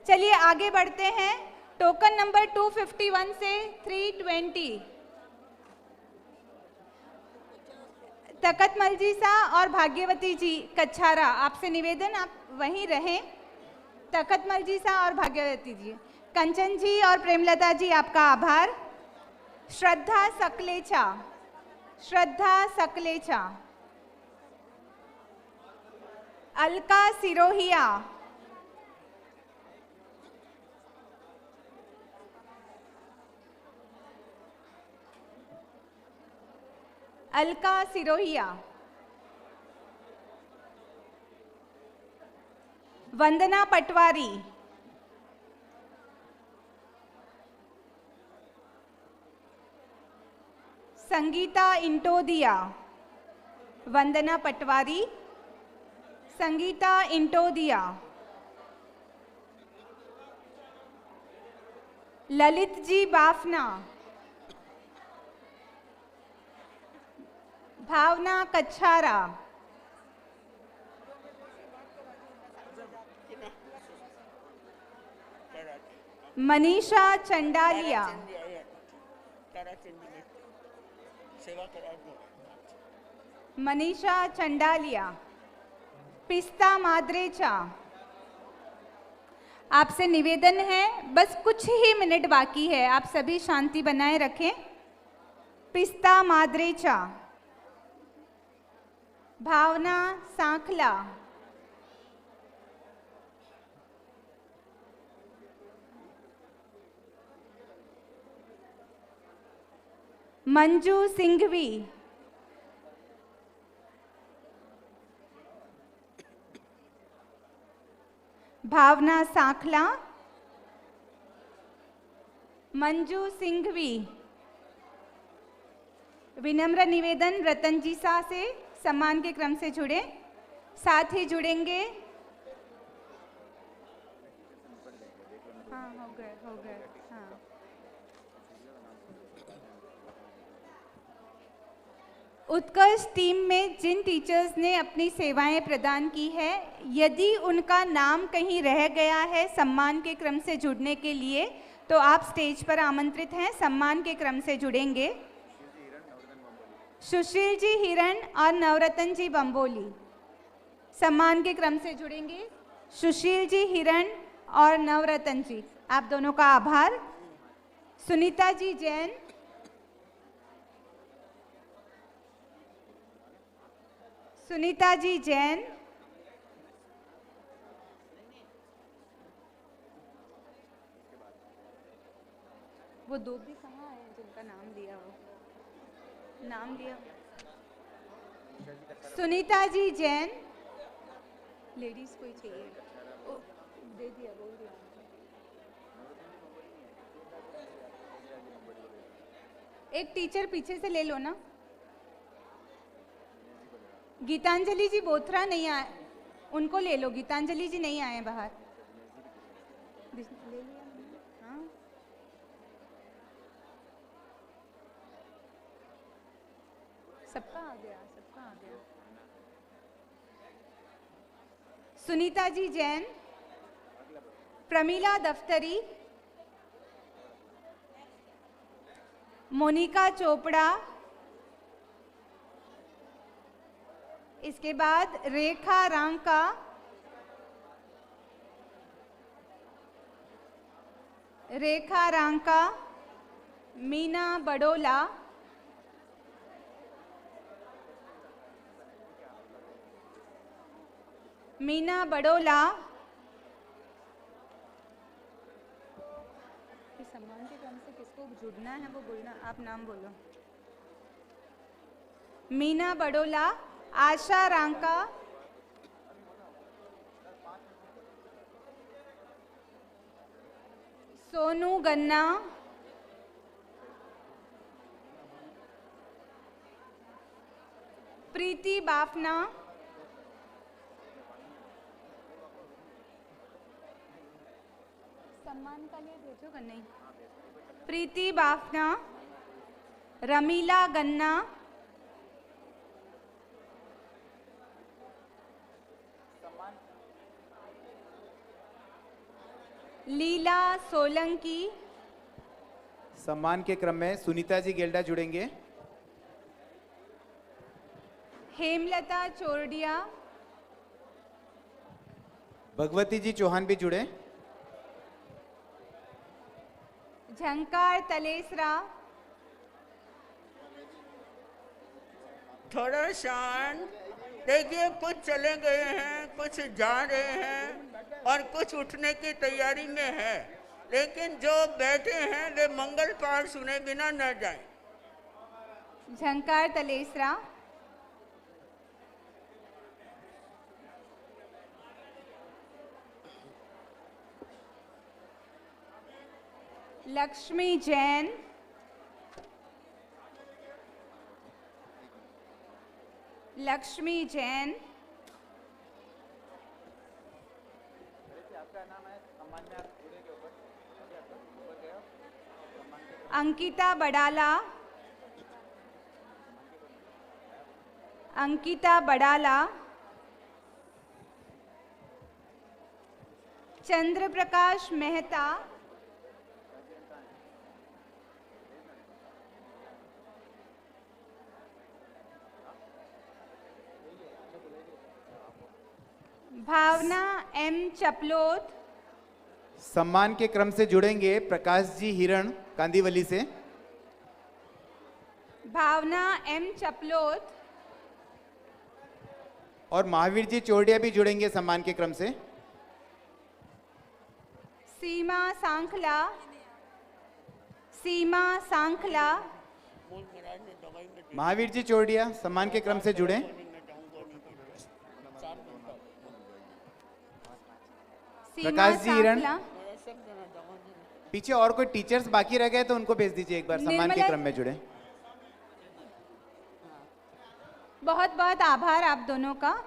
चलिए आगे बढ़ते हैं। टोकन नंबर 251 से 320। तकतमल जी सा और भाग्यवती जी कच्छारा, आपसे निवेदन आप वहीं रहें। तकतमल जी सा और भाग्यवती जी, कंचन जी और प्रेमलता जी आपका आभार। श्रद्धा सकलेचा, श्रद्धा सकलेचा। अलका सिरोहिया, अलका सिरोहिया। वंदना पटवारी, संगीता इंटोदिया। वंदना पटवारी, संगीता इंटोदिया। ललित जी बाफना, भावना कच्छारा, मनीषा चंडालिया, सेवा करा दो। मनीषा चंडालिया, पिस्ता माद्रेचा। आपसे निवेदन है, बस कुछ ही मिनट बाकी है, आप सभी शांति बनाए रखें। पिस्ता माद्रेचा, भावना सांखला, मंजू सिंघवी, भावना सांखला, मंजू सिंघवी। विनम्र निवेदन रतन जी शाह से सम्मान के क्रम से जुड़े, साथ ही जुड़ेंगे। हाँ हो गए हाँ। उत्कर्ष टीम में जिन टीचर्स ने अपनी सेवाएं प्रदान की है, यदि उनका नाम कहीं रह गया है सम्मान के क्रम से जुड़ने के लिए, तो आप स्टेज पर आमंत्रित हैं, सम्मान के क्रम से जुड़ेंगे। सुशील जी हिरण और नवरत्न जी बम्बोली सम्मान के क्रम से जुड़ेंगे। सुशील जी हिरण और नवरत्न जी, आप दोनों का आभार। सुनीता जी जैन, सुनीता जी जैन, वो दो भी कहाँ हैं जिनका नाम लिया, वो नाम लिया। सुनीता जी जैन, लेडीज कोई चाहिए, ओ, दे दिया, बोल दिया। एक टीचर पीछे से ले लो ना। गीतांजलि जी बोथरा नहीं आए, उनको ले लो। गीतांजलि जी नहीं आए बाहर, ले लिया। हाँ सबका आ गया, सबका आ गया। सुनीता जी जैन, प्रमीला दफ्तरी, मोनिका चोपड़ा, इसके बाद रेखा रांका, रेखा रांका, मीना बडोला, मीना बडोला। इस सम्मान के क्रम से किसको जुड़ना है वो बोलना, आप नाम बोलो। मीना बडोला, आशा रांका, सोनू गन्ना, प्रीति बाफना, सम्मान का लिए भेजोगा नहीं। प्रीति बाफना, रमीला गन्ना, लीला सोलंकी। सम्मान के क्रम में सुनीता जी गेल्डा जुड़ेंगे। हेमलता चोरडिया, भगवती जी चौहान भी जुड़े। झंकार तलेसरा, थोड़ा शांत। देखिए, कुछ चले गए हैं, कुछ जा रहे हैं और कुछ उठने की तैयारी में है, लेकिन जो बैठे हैं वे मंगल पाठ सुने बिना न जाएं। झंकार तलेसरा, लक्ष्मी जैन, लक्ष्मी जैन, अंकिता बडाला, अंकिता बड़ाला, चंद्र प्रकाश मेहता, भावना एम चपलोत, सम्मान के क्रम से जुड़ेंगे प्रकाश जी हिरण कांदीवली से। भावना एम चपलोत, और महावीर जी चोरडिया भी जुड़ेंगे सम्मान के क्रम से। सीमा सांखला, सीमा सांखला, महावीर जी चोरडिया सम्मान के क्रम से जुड़े। सीमा प्रकाश जी हिरण। सांखला, पीछे और कोई टीचर्स बाकी रह गए तो उनको भेज दीजिए एक बार, सम्मान के निर्मला- क्रम में जुड़े। बहुत बहुत आभार आप दोनों का।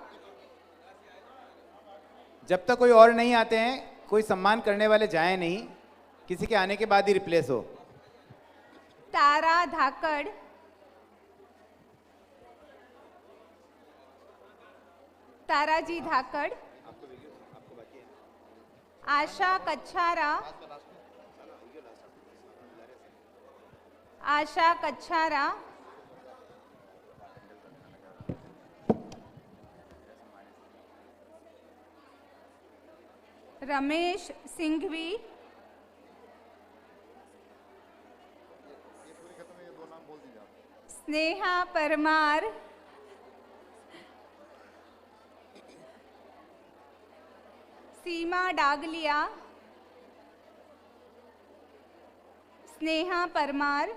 जब तक कोई और नहीं आते हैं, कोई सम्मान करने वाले जाए नहीं, किसी के आने के बाद ही रिप्लेस हो। तारा धाकड़, ताराजी धाकड़, आशा कच्छारा, आशा कच्छारा, रमेश सिंघवी, स्नेहा परमार, सीमा डागलिया, स्नेहा परमार,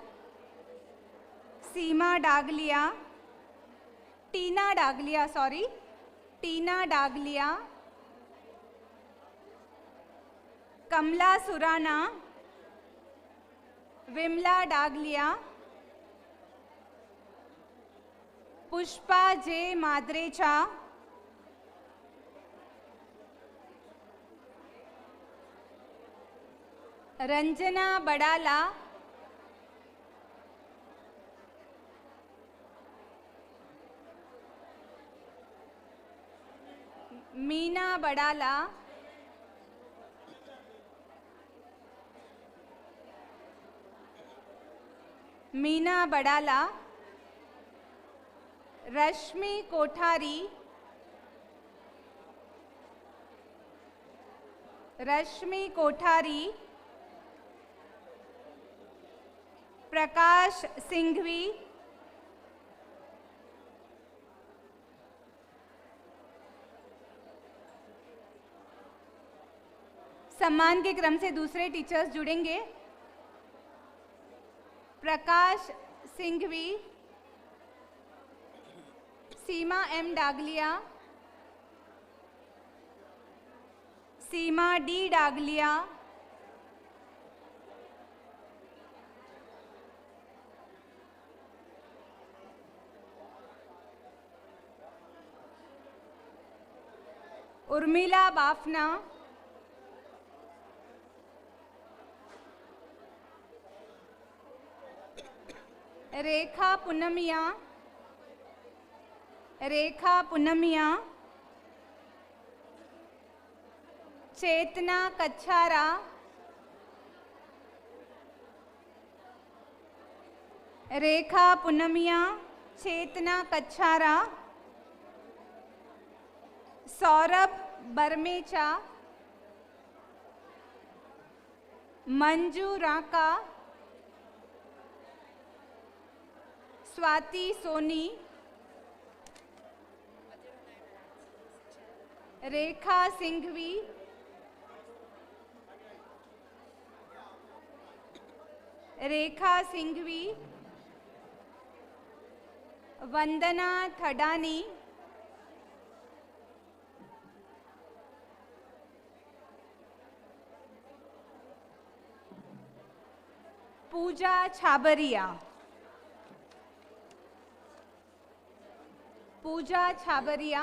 सीमा डागलिया, टीना डागलिया, सॉरी, टीना डागलिया, कमला सुराना, विमला डागलिया, पुष्पा जे माद्रेचा, रंजना बड़ाला, मीना बड़ाला, मीना बड़ाला, रश्मि कोठारी, रश्मि कोठारी, प्रकाश सिंघवी, सम्मान के क्रम से दूसरे टीचर्स जुड़ेंगे। प्रकाश सिंघवी, सीमा एम डागलिया, सीमा डी डागलिया, उर्मिला बाफना, रेखा पूनमिया, रेखा पूनमिया, चेतना कच्छारा, रेखा पूनमिया, चेतना कच्छारा, सौरभ बरमेचा, मंजू राका, स्वाति सोनी, रेखा सिंघवी, रेखा सिंघवी, वंदना थडानी, पूजा छाबरिया, पूजा छाबरिया,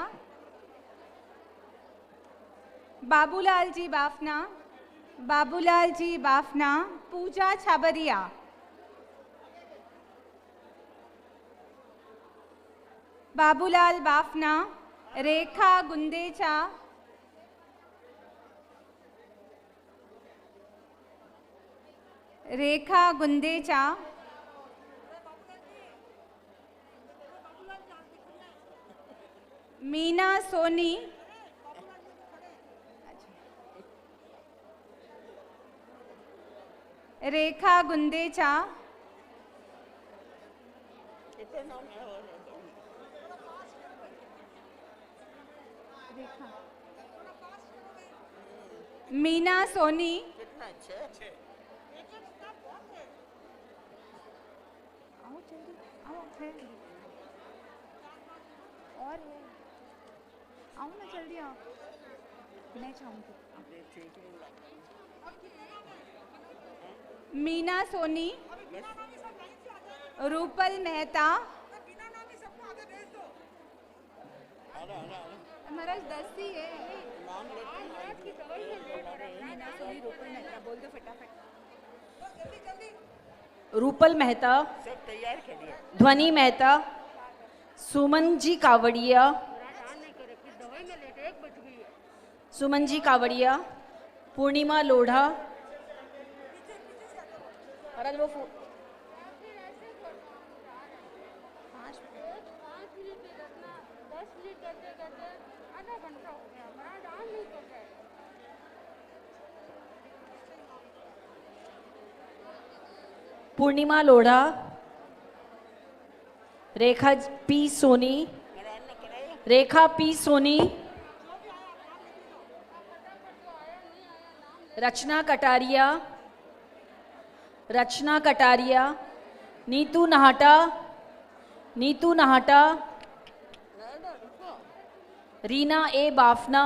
बाबूलाल जी बाफना, बाबूलाल जी बाफना, पूजा छाबरिया, बाबूलाल बाफना, रेखा गुंदेचा, रेखा गुंदेचा, मीना सोनी, रेखा गुंदेचा, मीना सोनी, और आओ ना जल्दी आओ, मैं चाहूँगी। मीना सोनी, रूपल मेहता, हमारा 10 ही है। मीना सोनी, रूपल मेहता, बोल दो फटाफट। रूपल मेहता, ध्वनि मेहता, सुमन जी कावड़िया, सुमन जी कावड़िया, पूर्णिमा लोढ़ा, पूर्णिमा लोढ़ा, रेखा पी सोनी, रेखा पी सोनी, रचना कटारिया, रचना कटारिया, नीतू नहाटा, नीतू नहाटा, रीना ए बाफना,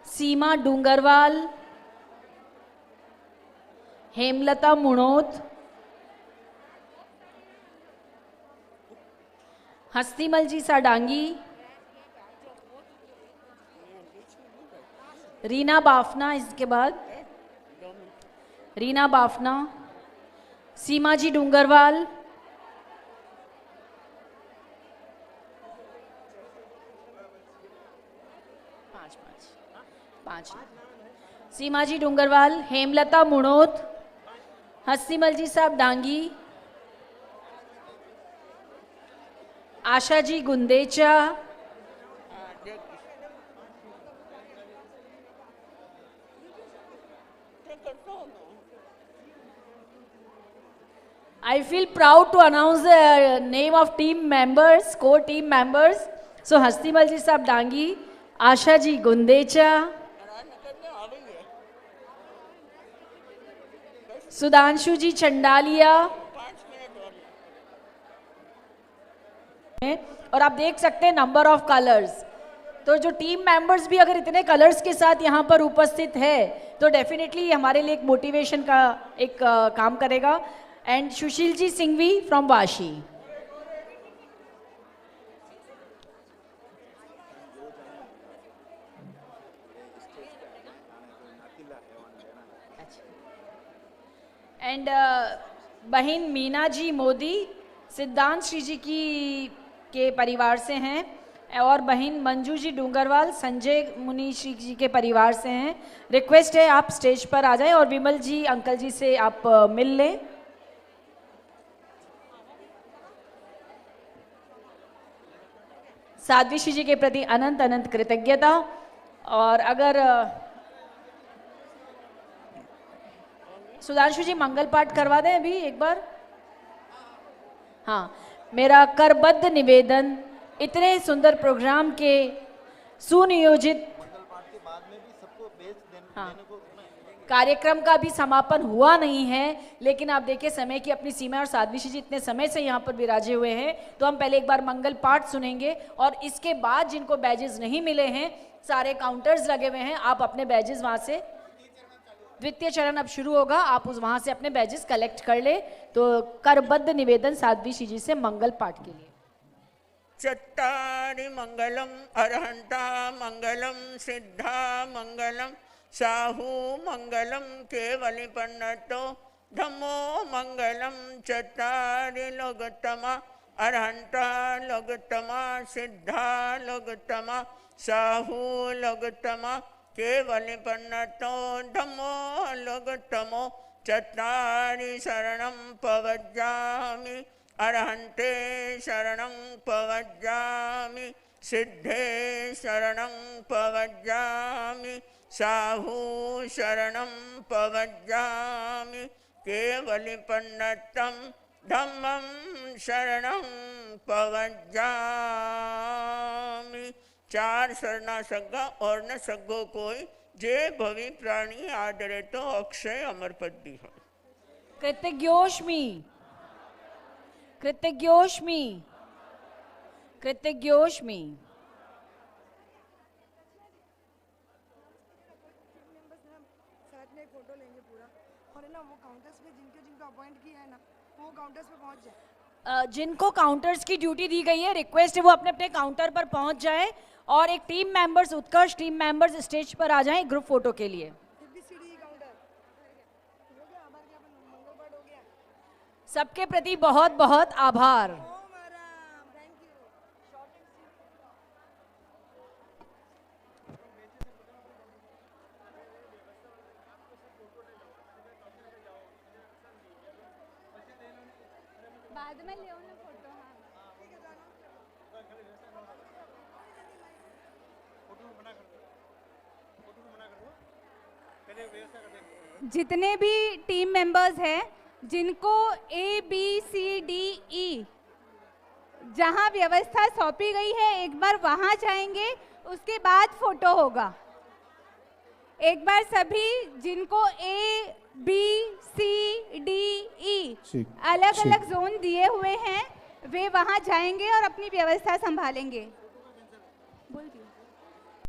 सीमा डूंगरवाल, हेमलता मुणोत, हस्तीमल जी साडांगी, रीना बाफना, इसके बाद रीना बाफना, सीमा जी डूंगरवाल, पांच सीमा जी डूंगरवाल, हेमलता मुणोत, हस्तीमल जी साहब Dangi, Asha ji Gundecha, I feel proud to announce the name of team members, core team members. So Hastimal जी साहब डांगी, आशा जी गुंदेचा, सुधांशु जी चंडालिया, और आप देख सकते हैं नंबर ऑफ कलर्स। तो जो टीम मेंबर्स भी अगर इतने कलर्स के साथ यहाँ पर उपस्थित है तो डेफिनेटली हमारे लिए एक मोटिवेशन का एक काम करेगा। And Sushil ji Singhvi from Vashi. And बहन मीना जी मोदी सिद्धांत श्री जी की के परिवार से हैं, और बहन मंजू जी डूंगरवाल संजय मुनि श्री जी के परिवार से हैं। रिक्वेस्ट है आप स्टेज पर आ जाएं और विमल जी अंकल जी से आप मिल लें। साध्वी श्री जी के प्रति अनंत अनंत कृतज्ञता। और अगर सुधांशु जी मंगल पाठ करवा दें अभी एक बार। हाँ, मेरा करबद्ध निवेदन इतने सुंदर प्रोग्राम के सुनियोजित कार्यक्रम का भी समापन हुआ नहीं है, लेकिन आप देखिए समय की अपनी सीमा और साध्वी जी इतने समय से यहाँ पर विराजे हुए हैं, तो हम पहले एक बार मंगल पाठ सुनेंगे और इसके बाद जिनको बैजेस नहीं मिले हैं, सारे काउंटर्स लगे हुए हैं, आप अपने बैजेस वहाँ से, द्वितीय चरण अब शुरू होगा, आप उस वहाँ से अपने बैजेस कलेक्ट कर ले। तो करबद्ध निवेदन साध्वी जी से मंगल पाठ के लिए। चत्तारि मंगलम अरहंता मंगलम सिद्धा मंगलम साहू मंगलम केवलिपन्नतो धम्मो मंगलम चत्तारि लोकोत्तमा अरहंता लोगतमा सिद्धा लोगतमा साहू लोगतमा केवलिपन्नतो धम्मो लोगतमो चत्तारि शरणं पवज्जामि अरहन्ते शरणं पवज्जामि सिद्धे शरणं पवज्जामि साहू शरणं पवज्जामि केवलिपन्नतं धम्मं शरणं पवज्जामि। 4 शरणा सग्गा और न सग्गो कोई जे भवि प्राणी आदरे तो अक्षय अमरपति हो। कृतज्ञोष्मि कृतज्ञोष्मि कृतज्ञोष्मि। साथ में एक फोटो लेंगे पूरा और है ना वो काउंटर्स पे जिनको अपॉइंट किया है ना वो काउंटर्स पे पहुंच जाए। जिनको काउंटर्स की ड्यूटी दी गई है रिक्वेस्ट है वो अपने अपने काउंटर पर पहुंच जाए और एक टीम मेंबर्स उत्कर्ष टीम मेंबर्स स्टेज पर आ जाएं ग्रुप फोटो के लिए। सबके प्रति बहुत बहुत आभार। बाद में ले ना फोटो। जितने भी टीम मेंबर्स हैं जिनको ABCDE जहां व्यवस्था सौंपी गई है एक बार वहां जाएंगे, उसके बाद फोटो होगा। एक बार सभी जिनको ABCDE अलग अलग जोन दिए हुए हैं वे वहां जाएंगे और अपनी व्यवस्था संभालेंगे। बोल दिया।